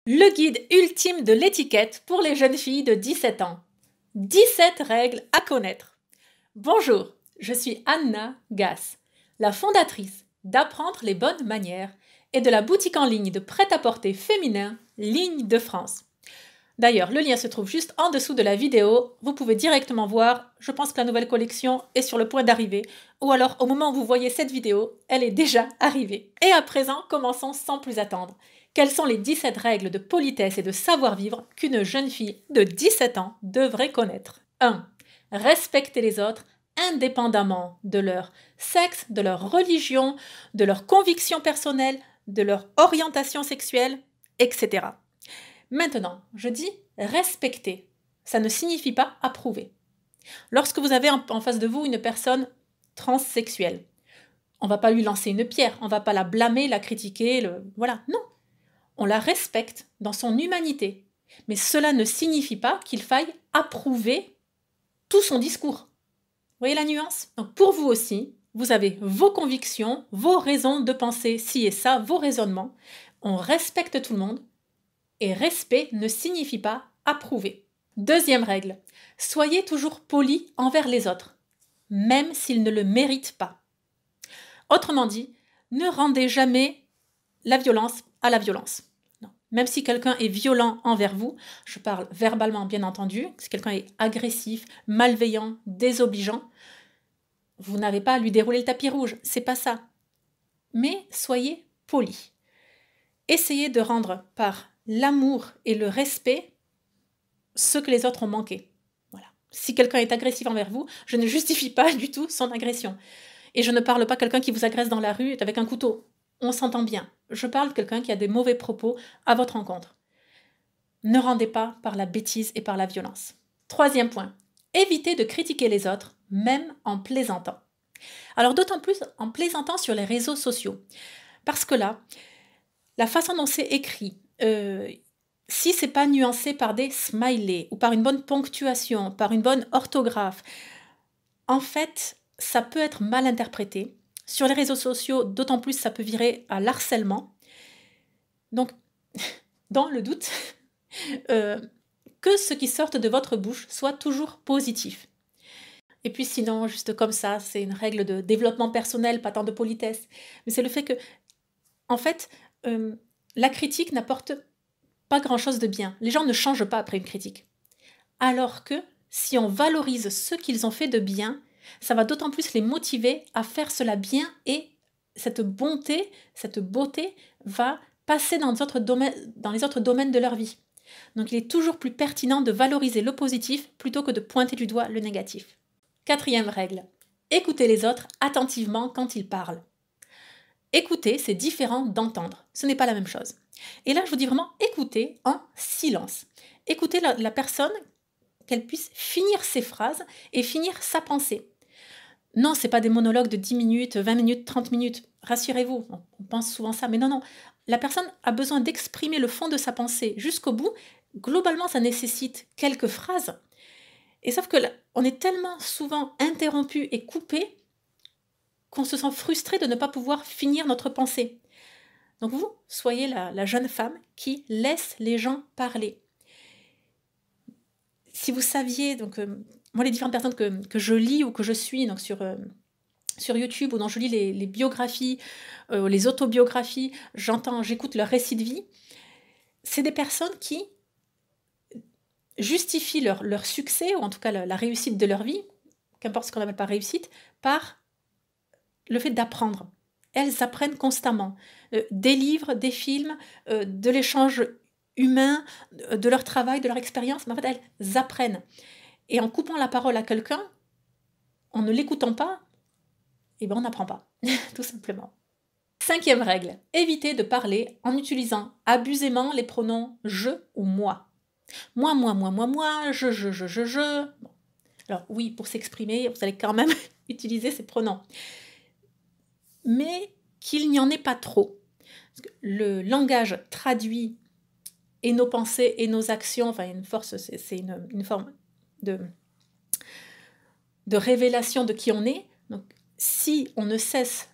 Le guide ultime de l'étiquette pour les jeunes filles de 17 ans. 17 règles à connaître. Bonjour, je suis Anna Gass, la fondatrice d'Apprendre les bonnes manières et de la boutique en ligne de prêt-à-porter féminin Ligne de France. D'ailleurs, le lien se trouve juste en dessous de la vidéo. Vous pouvez directement voir. Je pense que la nouvelle collection est sur le point d'arriver. Ou alors, au moment où vous voyez cette vidéo, elle est déjà arrivée. Et à présent, commençons sans plus attendre. Quelles sont les 17 règles de politesse et de savoir-vivre qu'une jeune fille de 17 ans devrait connaître? 1. Respecter les autres indépendamment de leur sexe, de leur religion, de leurs convictions personnelles, de leur orientation sexuelle, etc. Maintenant, je dis respecter. Ça ne signifie pas approuver. Lorsque vous avez en face de vous une personne transsexuelle, on ne va pas lui lancer une pierre, on ne va pas la blâmer, la critiquer, voilà, non. On la respecte dans son humanité. Mais cela ne signifie pas qu'il faille approuver tout son discours. Vous voyez la nuance? Donc pour vous aussi, vous avez vos convictions, vos raisons de penser ci et ça, vos raisonnements. On respecte tout le monde. Et respect ne signifie pas approuver. Deuxième règle, soyez toujours poli envers les autres, même s'ils ne le méritent pas. Autrement dit, ne rendez jamais la violence à la violence. Non. Même si quelqu'un est violent envers vous, je parle verbalement bien entendu, si quelqu'un est agressif, malveillant, désobligeant, vous n'avez pas à lui dérouler le tapis rouge, c'est pas ça. Mais soyez poli. Essayez de rendre par l'amour et le respect ce que les autres ont manqué. Voilà. Si quelqu'un est agressif envers vous, je ne justifie pas du tout son agression. Et je ne parle pas de quelqu'un qui vous agresse dans la rue avec un couteau. On s'entend bien. Je parle de quelqu'un qui a des mauvais propos à votre encontre. Ne rendez pas par la bêtise et par la violence. Troisième point, évitez de critiquer les autres, même en plaisantant. Alors d'autant plus en plaisantant sur les réseaux sociaux. Parce que là, la façon dont c'est écrit, si c'est pas nuancé par des smileys ou par une bonne ponctuation, par une bonne orthographe, en fait, ça peut être mal interprété. Sur les réseaux sociaux, d'autant plus, ça peut virer à l'harcèlement. Donc, dans le doute, que ce qui sorte de votre bouche soit toujours positif. Et puis sinon, juste comme ça, c'est une règle de développement personnel, pas tant de politesse. Mais c'est le fait que, en fait, la critique n'apporte pas grand-chose de bien. Les gens ne changent pas après une critique. Alors que si on valorise ce qu'ils ont fait de bien, ça va d'autant plus les motiver à faire cela bien et cette bonté, cette beauté va passer dans les autres domaines de leur vie. Donc il est toujours plus pertinent de valoriser le positif plutôt que de pointer du doigt le négatif. Quatrième règle, écoutez les autres attentivement quand ils parlent. Écouter, c'est différent d'entendre. Ce n'est pas la même chose. Et là, je vous dis vraiment écouter en silence. Écoutez la personne, qu'elle puisse finir ses phrases et finir sa pensée. Non, ce n'est pas des monologues de 10 minutes, 20 minutes, 30 minutes. Rassurez-vous, on pense souvent ça. Mais non. La personne a besoin d'exprimer le fond de sa pensée jusqu'au bout. Globalement, ça nécessite quelques phrases. Et sauf que là, on est tellement souvent interrompu et coupé qu'on se sent frustré de ne pas pouvoir finir notre pensée. Donc vous, soyez la jeune femme qui laisse les gens parler. Si vous saviez, donc moi les différentes personnes que je lis ou que je suis donc sur YouTube ou dont je lis les biographies, les autobiographies, j'écoute leur récit de vie, c'est des personnes qui justifient leur succès, ou en tout cas la réussite de leur vie, qu'importe ce qu'on appelle par réussite, par le fait d'apprendre. Elles apprennent constamment. Des livres, des films, de l'échange humain, de leur travail, de leur expérience, mais en fait, elles apprennent. Et en coupant la parole à quelqu'un, en ne l'écoutant pas, on n'apprend pas, tout simplement. Cinquième règle, évitez de parler en utilisant abusément les pronoms « je » ou « moi ». Moi, je. Bon. Alors oui, pour s'exprimer, vous allez quand même utiliser ces pronoms. Mais qu'il n'y en ait pas trop. Le langage traduit et nos pensées et nos actions, enfin une force, c'est une forme de révélation de qui on est. Donc si on ne cesse,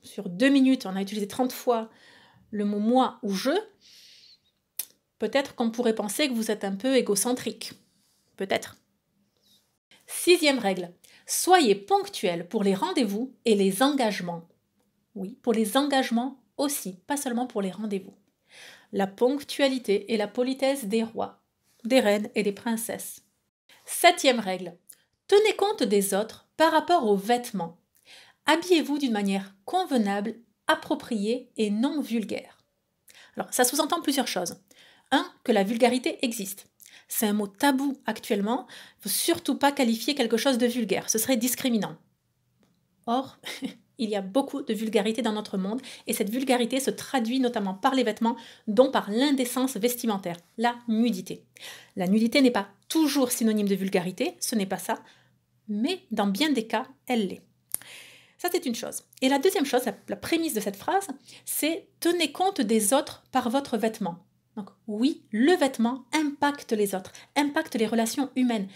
sur 2 minutes, on a utilisé 30 fois le mot moi ou je, peut-être qu'on pourrait penser que vous êtes un peu égocentrique. Peut-être. 6e règle. Soyez ponctuel pour les rendez-vous et les engagements. Oui, pour les engagements aussi, pas seulement pour les rendez-vous. La ponctualité et la politesse des rois, des reines et des princesses. 7e règle. Tenez compte des autres par rapport aux vêtements. Habillez-vous d'une manière convenable, appropriée et non vulgaire. Alors, ça sous-entend plusieurs choses. 1. Que la vulgarité existe. C'est un mot tabou actuellement. Il ne faut surtout pas qualifier quelque chose de vulgaire. Ce serait discriminant. Or, il y a beaucoup de vulgarité dans notre monde et cette vulgarité se traduit notamment par les vêtements, dont par l'indécence vestimentaire, la nudité. La nudité n'est pas toujours synonyme de vulgarité, ce n'est pas ça, mais dans bien des cas, elle l'est. Ça, c'est une chose. Et la deuxième chose, la prémisse de cette phrase, c'est « tenez compte des autres par votre vêtement ». Donc oui, le vêtement impacte les autres, impacte les relations humaines.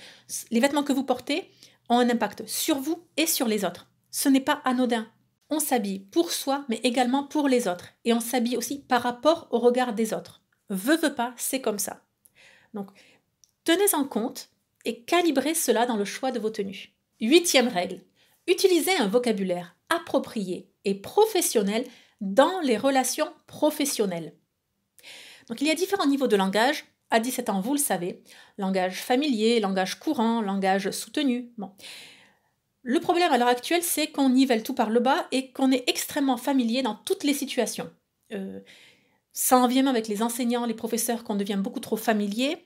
Les vêtements que vous portez ont un impact sur vous et sur les autres. Ce n'est pas anodin. On s'habille pour soi, mais également pour les autres. Et on s'habille aussi par rapport au regard des autres. Veut pas, c'est comme ça. Donc, tenez en compte et calibrez cela dans le choix de vos tenues. 8e règle. Utilisez un vocabulaire approprié et professionnel dans les relations professionnelles. Donc, il y a différents niveaux de langage. À 17 ans, vous le savez. Langage familier, langage courant, langage soutenu. Bon. Le problème à l'heure actuelle, c'est qu'on nivelle tout par le bas et qu'on est extrêmement familier dans toutes les situations. Ça en vient même avec les enseignants, les professeurs, qu'on devient beaucoup trop familier.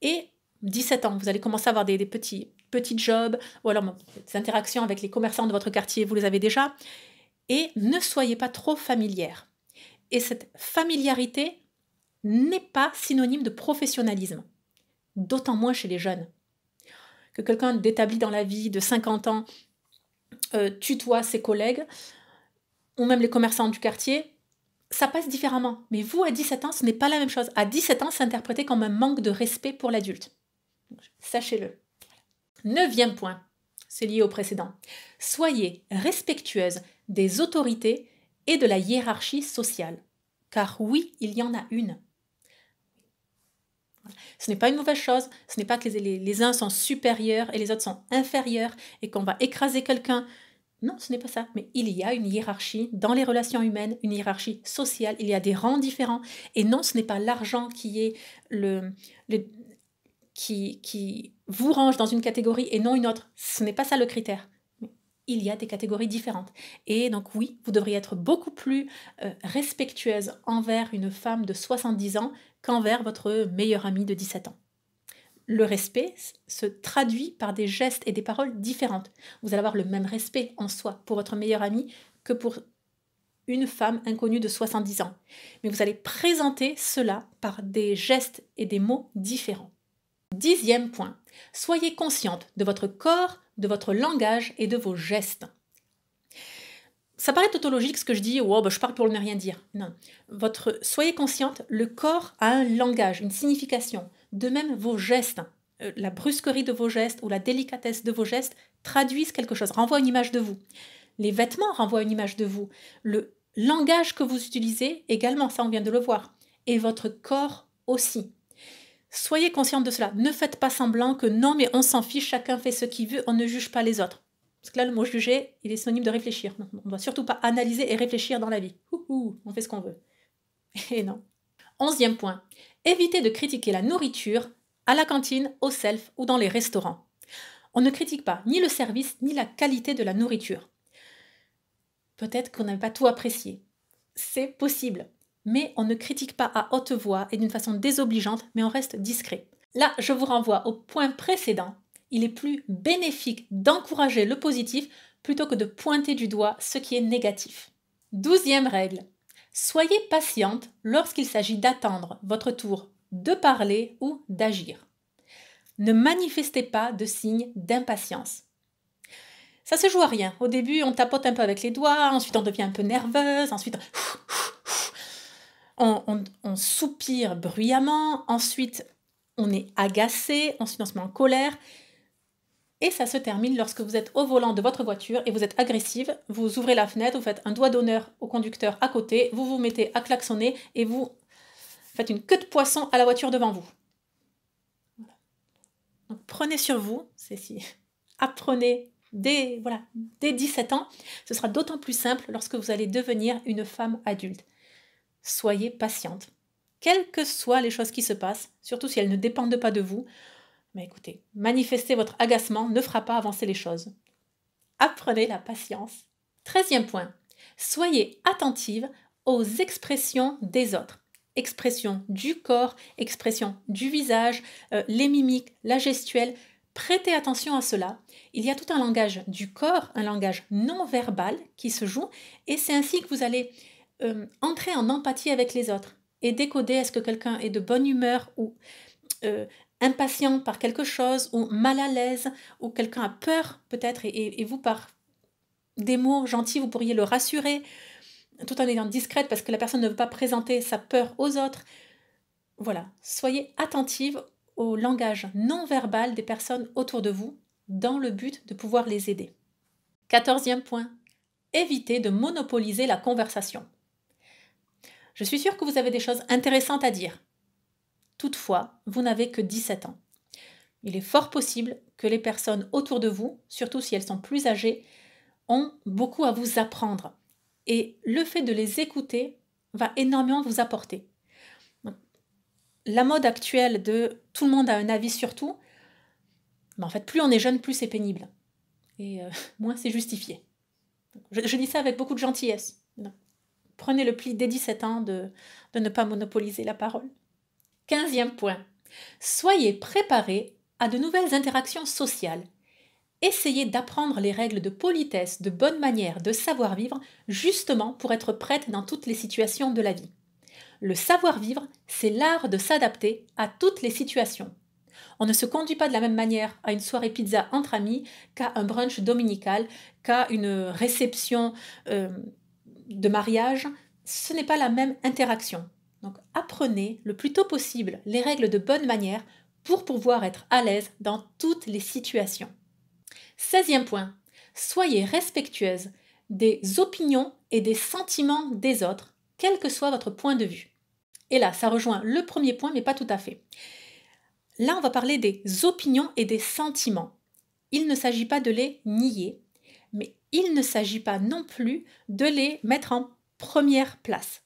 Et 17 ans, vous allez commencer à avoir des petits jobs, ou alors des interactions avec les commerçants de votre quartier, vous les avez déjà. Et ne soyez pas trop familière. Et cette familiarité n'est pas synonyme de professionnalisme, d'autant moins chez les jeunes. Que quelqu'un d'établi dans la vie, de 50 ans, tutoie ses collègues, ou même les commerçants du quartier, ça passe différemment. Mais vous, à 17 ans, ce n'est pas la même chose. À 17 ans, c'est interprété comme un manque de respect pour l'adulte. Sachez-le. 9e point, c'est lié au précédent. Soyez respectueuse des autorités et de la hiérarchie sociale. Car oui, il y en a une. Ce n'est pas une mauvaise chose, ce n'est pas que les uns sont supérieurs et les autres sont inférieurs et qu'on va écraser quelqu'un. Non, ce n'est pas ça. Mais il y a une hiérarchie dans les relations humaines, une hiérarchie sociale. Il y a des rangs différents. Et non, ce n'est pas l'argent qui est qui vous range dans une catégorie et non une autre. Ce n'est pas ça le critère. Il y a des catégories différentes. Et donc oui, vous devriez être beaucoup plus respectueuse envers une femme de 70 ans qu'envers votre meilleure amie de 17 ans. Le respect se traduit par des gestes et des paroles différentes. Vous allez avoir le même respect en soi pour votre meilleure amie que pour une femme inconnue de 70 ans. Mais vous allez présenter cela par des gestes et des mots différents. 10e point. Soyez consciente de votre corps, de votre langage et de vos gestes. Ça paraît tautologique ce que je dis, je parle pour ne rien dire. Non. Soyez consciente, le corps a un langage, une signification. De même, vos gestes, la brusquerie de vos gestes ou la délicatesse de vos gestes traduisent quelque chose, renvoient une image de vous. Les vêtements renvoient une image de vous. Le langage que vous utilisez également, ça on vient de le voir. Et votre corps aussi. Soyez consciente de cela. Ne faites pas semblant que non, mais on s'en fiche, chacun fait ce qu'il veut, on ne juge pas les autres. Parce que là, le mot juger, il est synonyme de réfléchir. On ne doit surtout pas analyser et réfléchir dans la vie. On fait ce qu'on veut. Et non. 11e point. Évitez de critiquer la nourriture à la cantine, au self ou dans les restaurants. On ne critique pas ni le service ni la qualité de la nourriture. Peut-être qu'on n'a pas tout apprécié. C'est possible. Mais on ne critique pas à haute voix et d'une façon désobligeante, mais on reste discret. Là, je vous renvoie au point précédent. Il est plus bénéfique d'encourager le positif plutôt que de pointer du doigt ce qui est négatif. 12e règle. Soyez patiente lorsqu'il s'agit d'attendre votre tour de parler ou d'agir. Ne manifestez pas de signes d'impatience. Ça se joue à rien. Au début, on tapote un peu avec les doigts, ensuite on devient un peu nerveuse, ensuite on soupire bruyamment, ensuite on est agacé, ensuite on se met en colère. Et ça se termine lorsque vous êtes au volant de votre voiture et vous êtes agressive, vous ouvrez la fenêtre, vous faites un doigt d'honneur au conducteur à côté, vous vous mettez à klaxonner et vous faites une queue de poisson à la voiture devant vous. Voilà. Donc prenez sur vous, apprenez dès 17 ans, ce sera d'autant plus simple lorsque vous allez devenir une femme adulte. Soyez patiente. Quelles que soient les choses qui se passent, surtout si elles ne dépendent pas de vous, mais écoutez, manifester votre agacement ne fera pas avancer les choses. Apprenez la patience. 13e point. Soyez attentive aux expressions des autres. Expressions du corps, expressions du visage, les mimiques, la gestuelle. Prêtez attention à cela. Il y a tout un langage du corps, un langage non verbal qui se joue, et c'est ainsi que vous allez entrer en empathie avec les autres et décoder est-ce que quelqu'un est de bonne humeur ou impatient par quelque chose ou mal à l'aise ou quelqu'un a peur peut-être et vous par des mots gentils vous pourriez le rassurer tout en étant discrète parce que la personne ne veut pas présenter sa peur aux autres. Voilà, soyez attentive au langage non verbal des personnes autour de vous dans le but de pouvoir les aider. 14e point, évitez de monopoliser la conversation. Je suis sûre que vous avez des choses intéressantes à dire. Toutefois, vous n'avez que 17 ans. Il est fort possible que les personnes autour de vous, surtout si elles sont plus âgées, ont beaucoup à vous apprendre. Et le fait de les écouter va énormément vous apporter. Donc, la mode actuelle de tout le monde a un avis sur tout, mais en fait, plus on est jeune, plus c'est pénible. Et moins c'est justifié. Je dis ça avec beaucoup de gentillesse. Donc, prenez le pli dès 17 ans de ne pas monopoliser la parole. 15e point. Soyez préparés à de nouvelles interactions sociales. Essayez d'apprendre les règles de politesse, de bonne manière, de savoir-vivre, justement pour être prête dans toutes les situations de la vie. Le savoir-vivre, c'est l'art de s'adapter à toutes les situations. On ne se conduit pas de la même manière à une soirée pizza entre amis qu'à un brunch dominical, qu'à une réception de mariage. Ce n'est pas la même interaction. Donc apprenez le plus tôt possible les règles de bonne manière pour pouvoir être à l'aise dans toutes les situations. 16e point. Soyez respectueuse des opinions et des sentiments des autres, quel que soit votre point de vue. Et là, ça rejoint le premier point, mais pas tout à fait. Là, on va parler des opinions et des sentiments. Il ne s'agit pas de les nier, mais il ne s'agit pas non plus de les mettre en première place.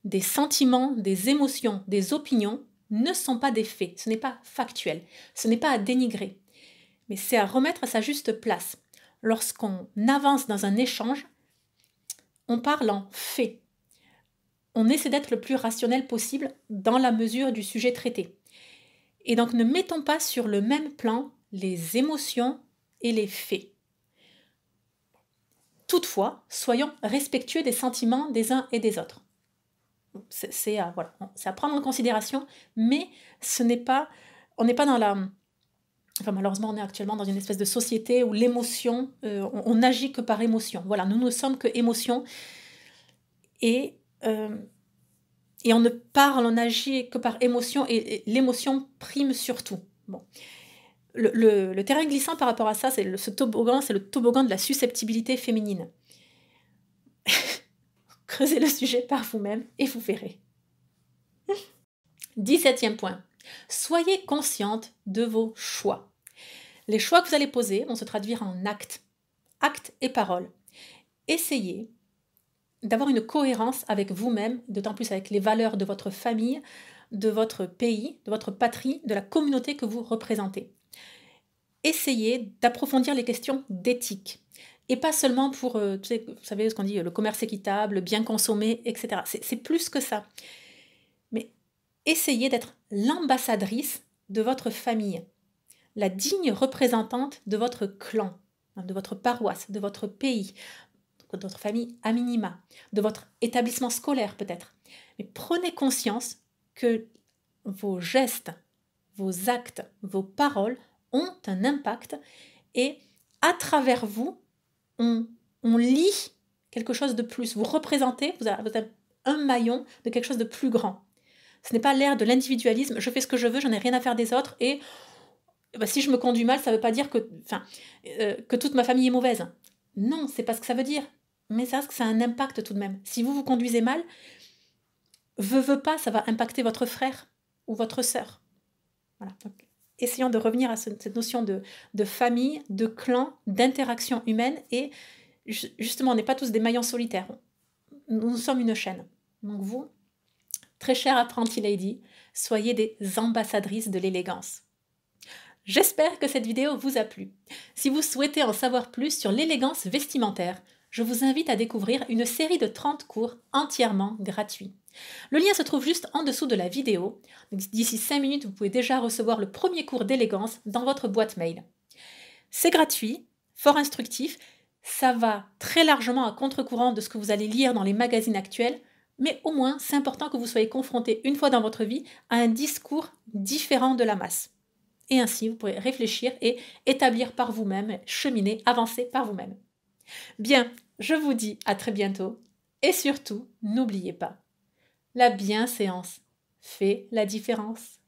Des sentiments, des émotions, des opinions ne sont pas des faits, ce n'est pas factuel, ce n'est pas à dénigrer, mais c'est à remettre à sa juste place. Lorsqu'on avance dans un échange, on parle en faits. On essaie d'être le plus rationnel possible dans la mesure du sujet traité. Et donc ne mettons pas sur le même plan les émotions et les faits. Toutefois, soyons respectueux des sentiments des uns et des autres. C'est à prendre en considération, mais on n'est pas dans la... Enfin, malheureusement, on est actuellement dans une espèce de société où l'émotion, on n'agit que par émotion. Voilà, nous ne sommes que émotion et on ne parle, on agit que par émotion et l'émotion prime surtout. Bon. Le terrain glissant par rapport à ça, c'est le toboggan de la susceptibilité féminine. Creusez le sujet par vous-même et vous verrez. 17e point. Soyez consciente de vos choix. Les choix que vous allez poser vont se traduire en actes. Actes et paroles. Essayez d'avoir une cohérence avec vous-même, d'autant plus avec les valeurs de votre famille, de votre pays, de votre patrie, de la communauté que vous représentez. Essayez d'approfondir les questions d'éthique. Et pas seulement pour, vous savez ce qu'on dit, le commerce équitable, bien consommer, etc. C'est plus que ça. Mais essayez d'être l'ambassadrice de votre famille, la digne représentante de votre clan, de votre paroisse, de votre pays, de votre famille à minima, de votre établissement scolaire peut-être. Mais prenez conscience que vos gestes, vos actes, vos paroles ont un impact et à travers vous, on lit quelque chose de plus. Vous représentez, vous avez un maillon de quelque chose de plus grand. Ce n'est pas l'ère de l'individualisme, je fais ce que je veux, j'en ai rien à faire des autres et Eh ben, si je me conduis mal, ça ne veut pas dire que toute ma famille est mauvaise. Non, c'est pas ce que ça veut dire. Mais ça a un impact tout de même. Si vous vous conduisez mal, veut pas, ça va impacter votre frère ou votre sœur. Voilà. Donc, essayons de revenir à cette notion de famille, de clan, d'interaction humaine. Et justement, on n'est pas tous des maillons solitaires. Nous sommes une chaîne. Donc vous, très chère apprentie lady, soyez des ambassadrices de l'élégance. J'espère que cette vidéo vous a plu. Si vous souhaitez en savoir plus sur l'élégance vestimentaire, je vous invite à découvrir une série de 30 cours entièrement gratuits. Le lien se trouve juste en dessous de la vidéo. D'ici 5 minutes, vous pouvez déjà recevoir le premier cours d'élégance dans votre boîte mail. C'est gratuit, fort instructif, ça va très largement à contre-courant de ce que vous allez lire dans les magazines actuels, mais au moins c'est important que vous soyez confronté une fois dans votre vie à un discours différent de la masse. Et ainsi, vous pourrez réfléchir et établir par vous-même, cheminer, avancer par vous-même. Bien, je vous dis à très bientôt. Et surtout, n'oubliez pas, la bienséance fait la différence.